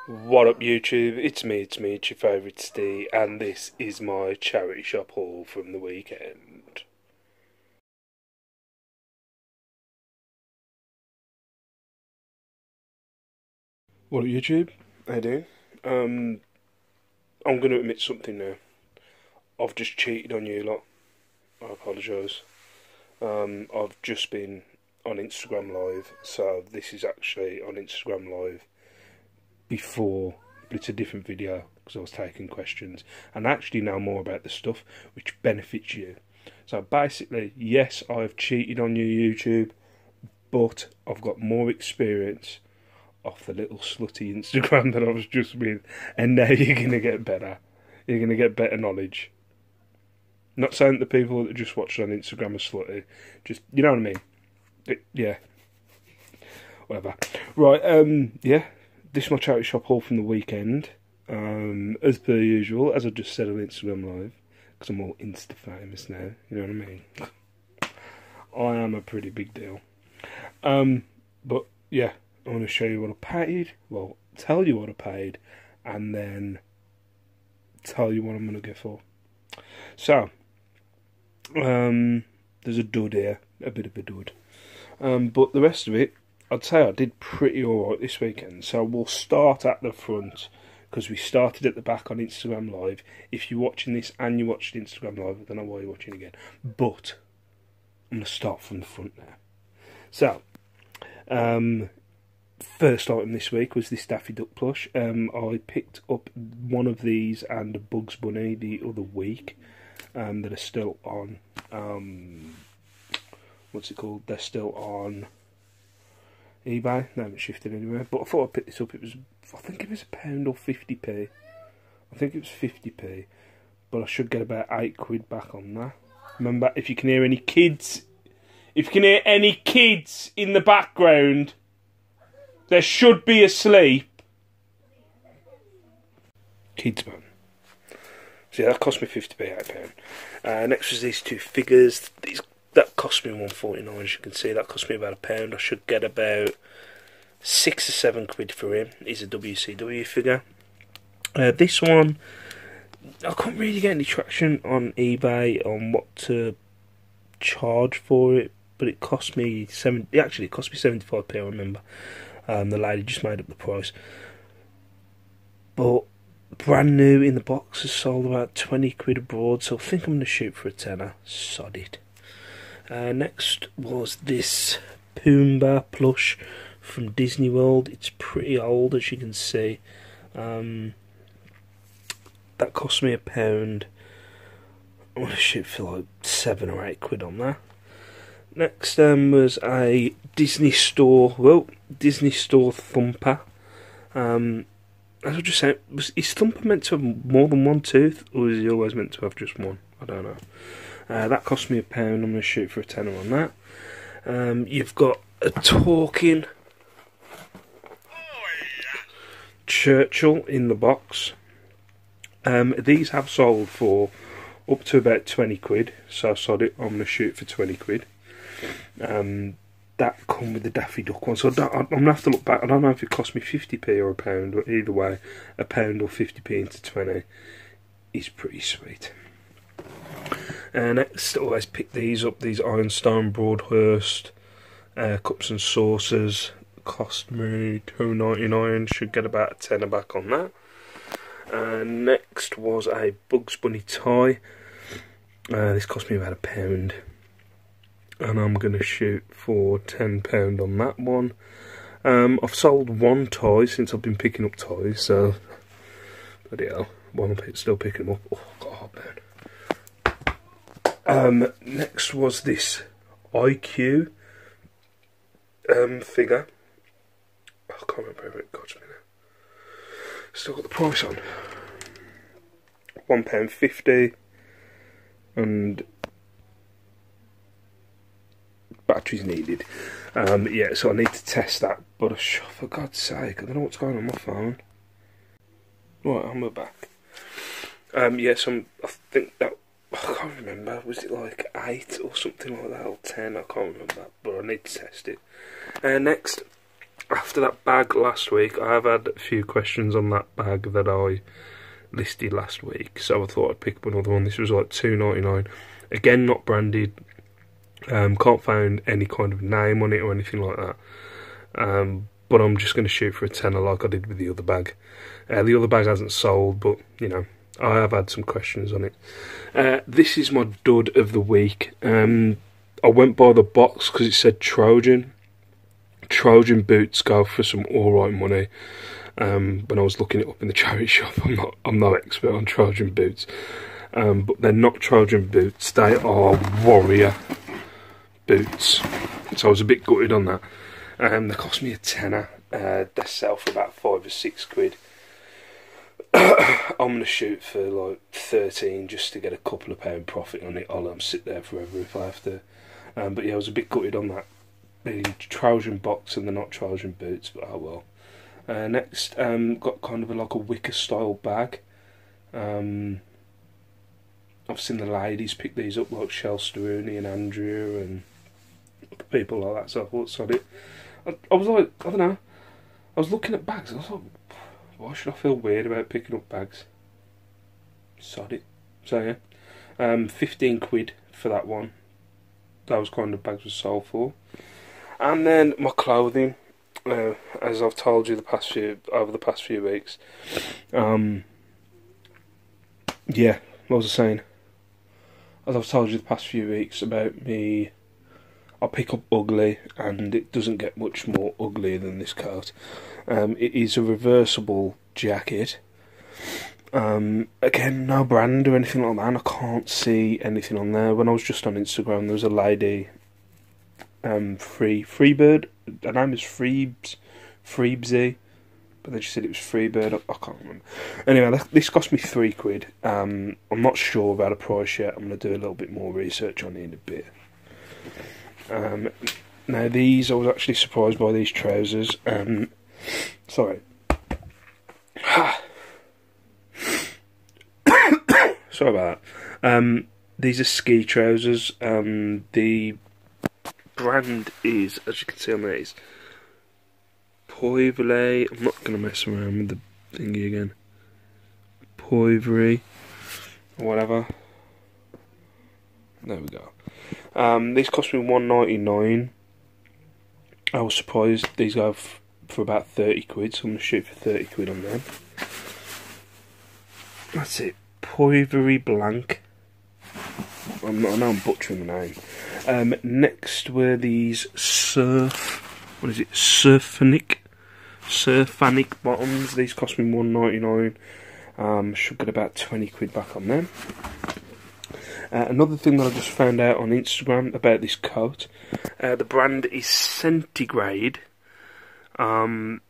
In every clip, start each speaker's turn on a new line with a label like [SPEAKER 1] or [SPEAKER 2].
[SPEAKER 1] What up YouTube, it's me, it's your favourite Steve, and this is my charity shop haul from the weekend. What up YouTube, how you doing? I'm going to admit something now. I've just cheated on you lot, I apologise. I've just been on Instagram Live, so this is actually on Instagram Live before, but it's a different video because I was taking questions and I actually know more about the stuff which benefits you. So basically, yes, I've cheated on you YouTube, but I've got more experience off the little slutty Instagram that I was just with, and now you're going to get better. You're going to get better knowledge. Not saying that the people that just watch on Instagram are slutty, just, you know what I mean? Yeah. Whatever. Right, yeah. This is my charity shop haul from the weekend. As per usual, as I just said on Instagram Live, because I'm all Insta famous now, you know what I mean? I am a pretty big deal. But yeah, I want to show you what I paid, well, tell you what I paid, and then tell you what I'm going to go for. So, there's a dud here, a bit of a dud. But the rest of it, I'd say I did pretty alright this weekend. So we'll start at the front, because we started at the back on Instagram Live. If you're watching this and you watched Instagram Live, I don't know why you're watching again. But I'm going to start from the front now. So, first item this week was this Daffy Duck plush. I picked up one of these and a Bugs Bunny the other week that are still on, what's it called? They're still on eBay. They haven't shifted anywhere. But I thought I'd pick this up. It was, I think it was £1 or 50p. I think it was 50p. But I should get about £8 back on that. Remember, if you can hear any kids, in the background, they should be asleep. Kids, man. So yeah, that cost me 50p, £8. Next was these two figures. That cost me £1.49, as you can see. That cost me about £1. I should get about £6 or £7 for him. He's a WCW figure. This one, I couldn't really get any traction on eBay on what to charge for it, but it cost me it cost me 75p, I remember. The lady just made up the price. But brand new in the box, has sold about £20 abroad, so I think I'm going to shoot for a tenner. Sod it. Next was this Pumbaa plush from Disney World. It's pretty old, as you can see. That cost me £1. I'm going to shoot for like £7 or £8 on that. Next was a Disney Store Thumper. As I just said, is Thumper meant to have more than one tooth, or is he always meant to have just one? I don't know. That cost me £1. I'm going to shoot for a tenner on that. You've got a talking Churchill in the box. These have sold for up to about £20, so sod it, I'm going to shoot for £20. That come with the Daffy Duck one, so I'm going to have to look back. I don't know if it cost me 50p or £1, but either way, £1 or 50p into 20 is pretty sweet. Next, always pick these up, these Ironstone Broadhurst cups and saucers. Cost me £2.99, should get about a tenner back on that. Next was a Bugs Bunny tie. This cost me about £1, and I'm going to shoot for £10 on that one. I've sold one toy since I've been picking up toys, so bloody hell, I'm still picking them up. Oh god, man. Next was this IQ figure. I can't remember how it cost me now. Still got the price on. £1.50, and batteries needed. Yeah, so I need to test that. But for God's sake, I don't know what's going on my phone. Right, I'm back. Yeah, so I think that, I can't remember, was it like 8 or something like that, or 10, I can't remember, but I need to test it. Next, after that bag last week, I have had a few questions on that bag that I listed last week, so I thought I'd pick up another one. This was like $2.99. Again, not branded. Can't find any kind of name on it or anything like that. But I'm just going to shoot for a tenner like I did with the other bag. The other bag hasn't sold, but you know, I have had some questions on it. This is my dud of the week. I went by the box because it said Trojan. Trojan boots go for some alright money. When I was looking it up in the charity shop, I'm no expert on Trojan boots, but they're not Trojan boots. They are Warrior boots. So I was a bit gutted on that. They cost me a tenner. They sell for about £5 or £6. I'm gonna shoot for like 13 just to get a couple of pound profit on it. I'll sit there forever if I have to. But yeah, I was a bit gutted on that. The Trojan box and they're not Trojan boots, but oh well. Next, got kind of like a wicker style bag. I've seen the ladies pick these up, like Shel Stooney and Andrew and people like that, so I thought, sod it. I was like, I don't know, I was looking at bags and I was like, why should I feel weird about picking up bags? Sod it. So yeah, £15 for that one. Those kind of bags were sold for. And then my clothing, as I've told you over the past few weeks. Yeah, what was I saying? As I've told you the past few weeks about me, I pick up ugly, and it doesn't get much more ugly than this coat. It is a reversible jacket. Again, no brand or anything like that, and I can't see anything on there. When I was just on Instagram, there was a lady, Freebird, her name is Freebsy, but they just said it was Freebird, I can't remember. Anyway, this cost me £3. I'm not sure about a price yet. I'm going to do a little bit more research on it in a bit. Now these, I was actually surprised by these trousers. Sorry. Sorry about that. These are ski trousers. The brand is, as you can see on these, Poivre. I'm not going to mess around with the thingy again. Poivre, or whatever. There we go. These cost me £1.99. I was surprised these go for about £30, so I'm going to shoot for £30 on them. That's it. Poivre Blanc. I know I'm butchering the name. Next were these Surfanic bottoms. These cost me £1.99. Should get about £20 back on them. Another thing that I just found out on Instagram about this coat, the brand is Centigrade, and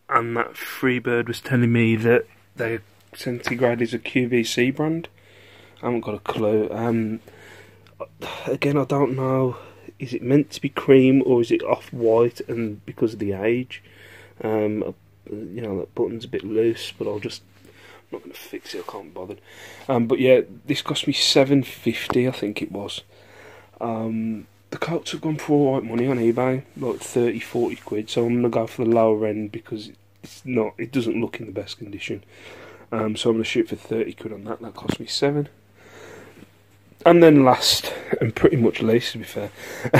[SPEAKER 1] that Freebird was telling me that Centigrade is a QVC brand. I haven't got a clue. Again, I don't know, is it meant to be cream or is it off-white, and because of the age, you know, that button's a bit loose, but I'm not going to fix it, I can't be bothered. But yeah, this cost me £7.50, I think it was. The coats have gone for alright money on eBay, like 30-40 quid, so I'm going to go for the lower end because it doesn't look in the best condition. So I'm going to shoot for 30 quid on that. That cost me £7. And then last, and pretty much least to be fair,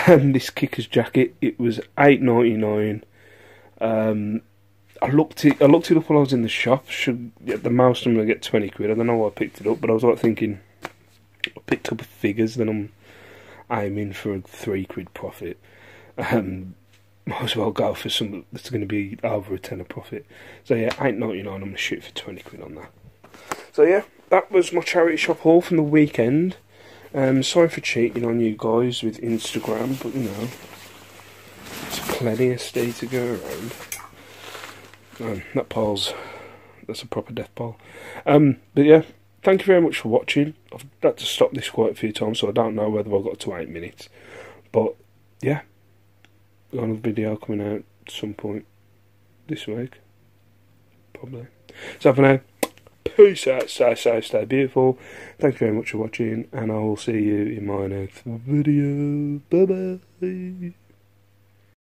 [SPEAKER 1] this Kickers jacket, it was £8.99. I looked it up while I was in the shop. At the most I'm going to get 20 quid. I don't know why I picked it up, but I was like thinking, I picked up figures, then I'm aiming for a £3 profit. Might as well go for something that's going to be over a tenner profit. So yeah, £8.99, I'm going to shoot for 20 quid on that. So yeah, that was my charity shop haul from the weekend. Sorry for cheating on you guys with Instagram, but you know, there's plenty of stay to go around. That's a proper death pile. But yeah, thank you very much for watching. I've had to stop this quite a few times, so I don't know whether I got to 8 minutes. But yeah, got another video coming out at some point this week, probably. So for now, peace out, stay beautiful. Thank you very much for watching, and I will see you in my next video. Bye bye.